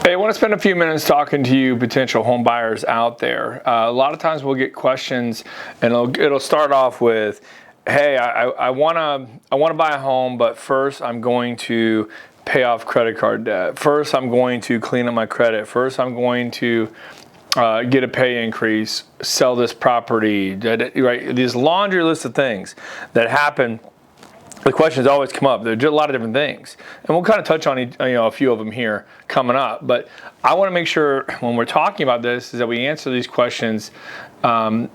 Hey, I want to spend a few minutes talking to you potential home buyers out there. A lot of times we'll get questions, and it'll start off with, "Hey, I want to buy a home, but first I'm going to pay off credit card debt. First I'm going to clean up my credit. First I'm going to get a pay increase, sell this property." Right? These laundry list of things that happen. The questions always come up. There's a lot of different things, and we'll kind of touch on a few of them here coming up. But I want to make sure when we're talking about this is that we answer these questions that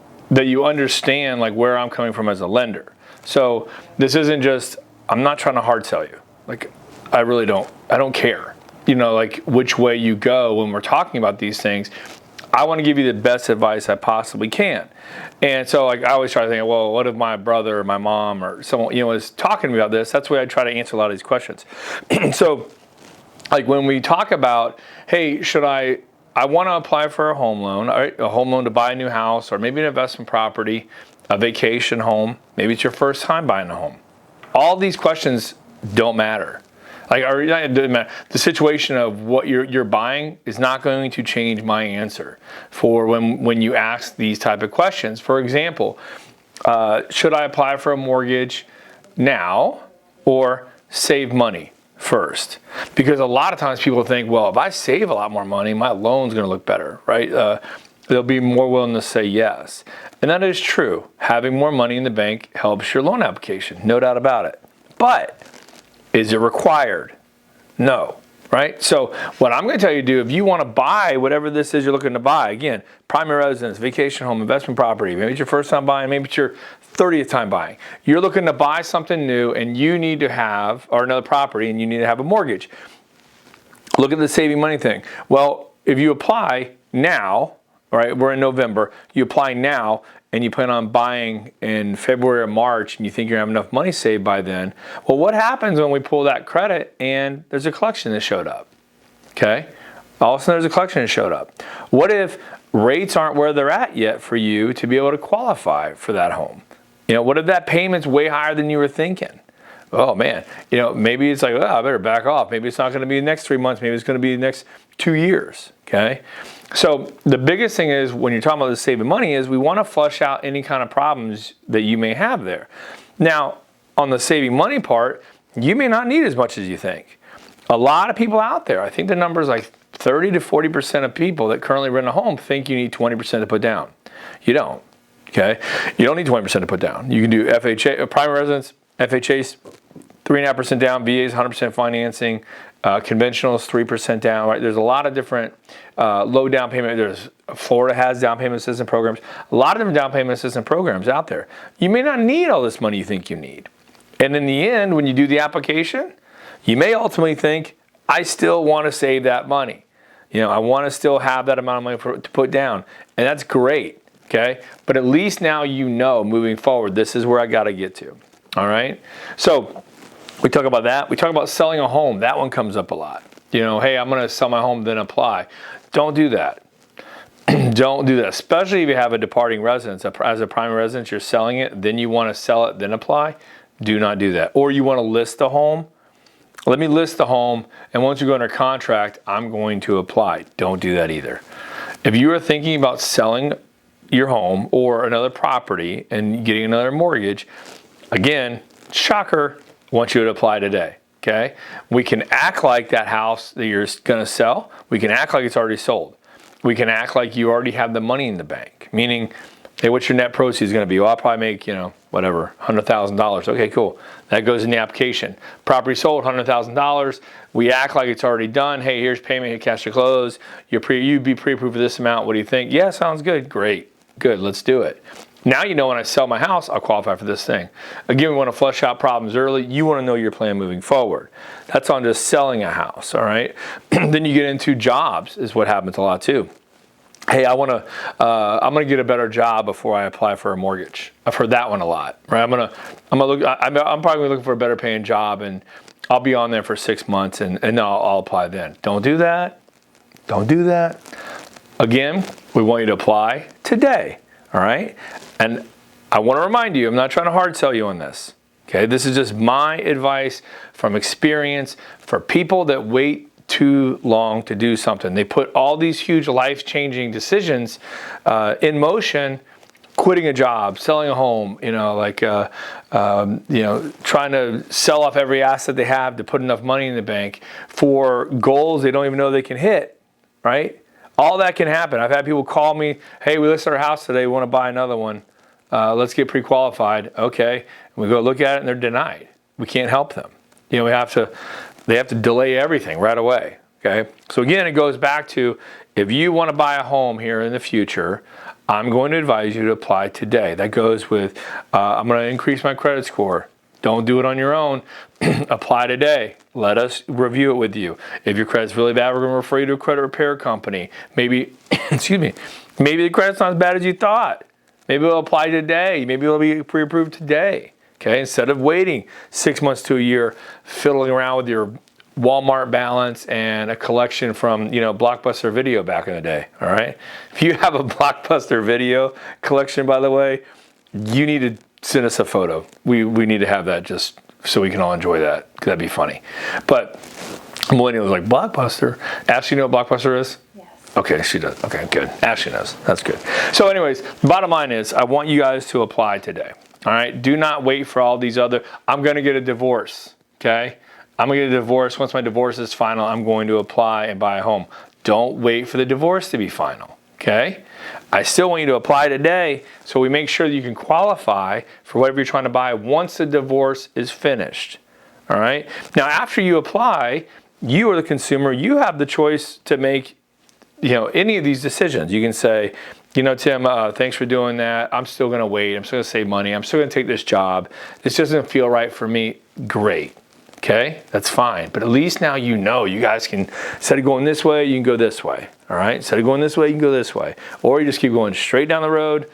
you understand like where I'm coming from as a lender. So this isn't just, I'm not trying to hard sell you. Like I really don't. I don't care. Like which way you go when we're talking about these things. I want to give you the best advice I possibly can. And so like I always try to think, well, what if my brother or my mom or someone is talking to me about this? That's the way I try to answer a lot of these questions. So like when we talk about, hey, I want to apply for a home loan, right? A home loan to buy a new house, or maybe an investment property, a vacation home. Maybe it's your first time buying a home. All these questions don't matter. The situation of what you're buying is not going to change my answer for when you ask these type of questions. For example, should I apply for a mortgage now or save money first? Because a lot of times people think, well, if I save a lot more money, my loan's going to look better, right? They'll be more willing to say yes. And that is true. Having more money in the bank helps your loan application, no doubt about it. But is it required? No, right? So what I'm going to tell you to do, if you want to buy whatever this is you're looking to buy, again, primary residence, vacation home, investment property, maybe it's your first time buying, maybe it's your 30th time buying. You're looking to buy something new and you need to have, or another property, and you need to have a mortgage. Look at the saving money thing. Well, if you apply now, right, we're in November, you apply now, and you plan on buying in February or March, and you think you're going to have enough money saved by then, well, what happens when we pull that credit and there's a collection that showed up? Okay? All of a sudden there's a collection that showed up. What if rates aren't where they're at yet for you to be able to qualify for that home? What if that payment's way higher than you were thinking? Oh man, maybe it's like, well, I better back off. Maybe it's not going to be the next 3 months. Maybe it's going to be the next 2 years. Okay? So the biggest thing is when you're talking about the saving money is we want to flush out any kind of problems that you may have there. Now, on the saving money part, you may not need as much as you think. A lot of people out there, I think the number is like 30 to 40% of people that currently rent a home think you need 20% to put down. You don't. Okay? You don't need 20% to put down. You can do FHA, primary residence, FHA's 3.5% down, VA's 100% financing, conventional is 3% down, right? There's a lot of different low down payment. Florida has down payment assistance programs. A lot of different down payment assistance programs out there. You may not need all this money you think you need. And in the end, when you do the application, you may ultimately think, I still want to save that money. I want to still have that amount of money to put down. And that's great, okay? But at least now moving forward, this is where I got to get to, all right? So we talk about that. We talk about selling a home. That one comes up a lot. Hey, I'm going to sell my home, then apply. Don't do that. Don't do that, especially if you have a departing residence. As a primary residence, you're selling it, then you want to sell it, then apply. Do not do that. Or you want to list the home. Let me list the home, and once you go under contract, I'm going to apply. Don't do that either. If you are thinking about selling your home or another property and getting another mortgage, again, shocker, want you to apply today, okay? We can act like that house that you're going to sell, we can act like it's already sold. We can act like you already have the money in the bank, meaning, hey, what's your net proceeds going to be? Well, I'll probably make, whatever, $100,000. Okay, cool. That goes in the application. Property sold, $100,000. We act like it's already done. Hey, here's payment, hit cash to close. You'd be pre-approved for this amount. What do you think? Yeah, sounds good. Great. Good, let's do it. Now when I sell my house, I'll qualify for this thing. Again, we want to flush out problems early. You want to know your plan moving forward. That's on just selling a house, all right? Then you get into jobs is what happens a lot too. Hey, I'm gonna get a better job before I apply for a mortgage. I've heard that one a lot, right? I'm probably looking for a better paying job, and I'll be on there for 6 months, and then I'll apply then. Don't do that. Don't do that. Again, we want you to apply today. All right? And I want to remind you, I'm not trying to hard sell you on this. Okay? This is just my advice from experience for people that wait too long to do something. They put all these huge life-changing decisions in motion, quitting a job, selling a home, trying to sell off every asset they have to put enough money in the bank for goals they don't even know they can hit, right? All that can happen. I've had people call me, hey, we listed our house today, we want to buy another one. Let's get pre-qualified. Okay. And we go look at it and they're denied. We can't help them. They have to delay everything right away. Okay. So again, it goes back to, if you want to buy a home here in the future, I'm going to advise you to apply today. That goes with, I'm going to increase my credit score. Don't do it on your own. Apply today. Let us review it with you. If your credit's really bad, we're going to refer you to a credit repair company. Maybe, maybe the credit's not as bad as you thought. Maybe it'll apply today. Maybe it'll be pre-approved today. Okay, instead of waiting 6 months to a year, fiddling around with your Walmart balance and a collection from, Blockbuster Video back in the day, all right? If you have a Blockbuster Video collection, by the way, you need to send us a photo. We need to have that just so we can all enjoy that, because that'd be funny. But millennials like, Blockbuster? Ashley, you know what Blockbuster is? Yes. Okay, she does. Okay, good. Ashley knows. That's good. So anyways, bottom line is, I want you guys to apply today, all right? Do not wait for all these other, I'm going to get a divorce, okay? I'm going to get a divorce. Once my divorce is final, I'm going to apply and buy a home. Don't wait for the divorce to be final, okay? I still want you to apply today so we make sure that you can qualify for whatever you're trying to buy once the divorce is finished, all right? Now, after you apply, you are the consumer. You have the choice to make, any of these decisions. You can say, Tim, thanks for doing that. I'm still going to wait. I'm still going to save money. I'm still going to take this job. This doesn't feel right for me. Great. Okay, that's fine. But at least now you guys can, instead of going this way, you can go this way. All right, instead of going this way, you can go this way. Or you just keep going straight down the road,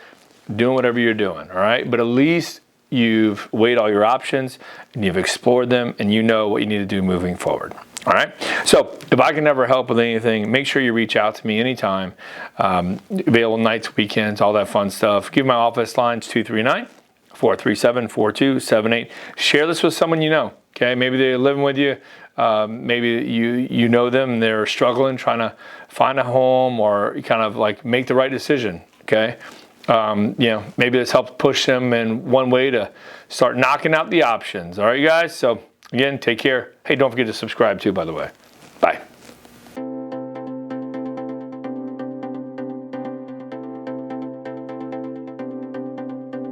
doing whatever you're doing. All right, but at least you've weighed all your options and you've explored them and you know what you need to do moving forward. All right, so if I can ever help with anything, make sure you reach out to me anytime. Available nights, weekends, all that fun stuff. Give my office lines 239-437-4278. Share this with someone you know. Okay, maybe they're living with you. Maybe you know them. They're struggling, trying to find a home or kind of like make the right decision. Okay, maybe this helps push them in one way to start knocking out the options. All right, you guys. So again, take care. Hey, don't forget to subscribe too, by the way. Bye.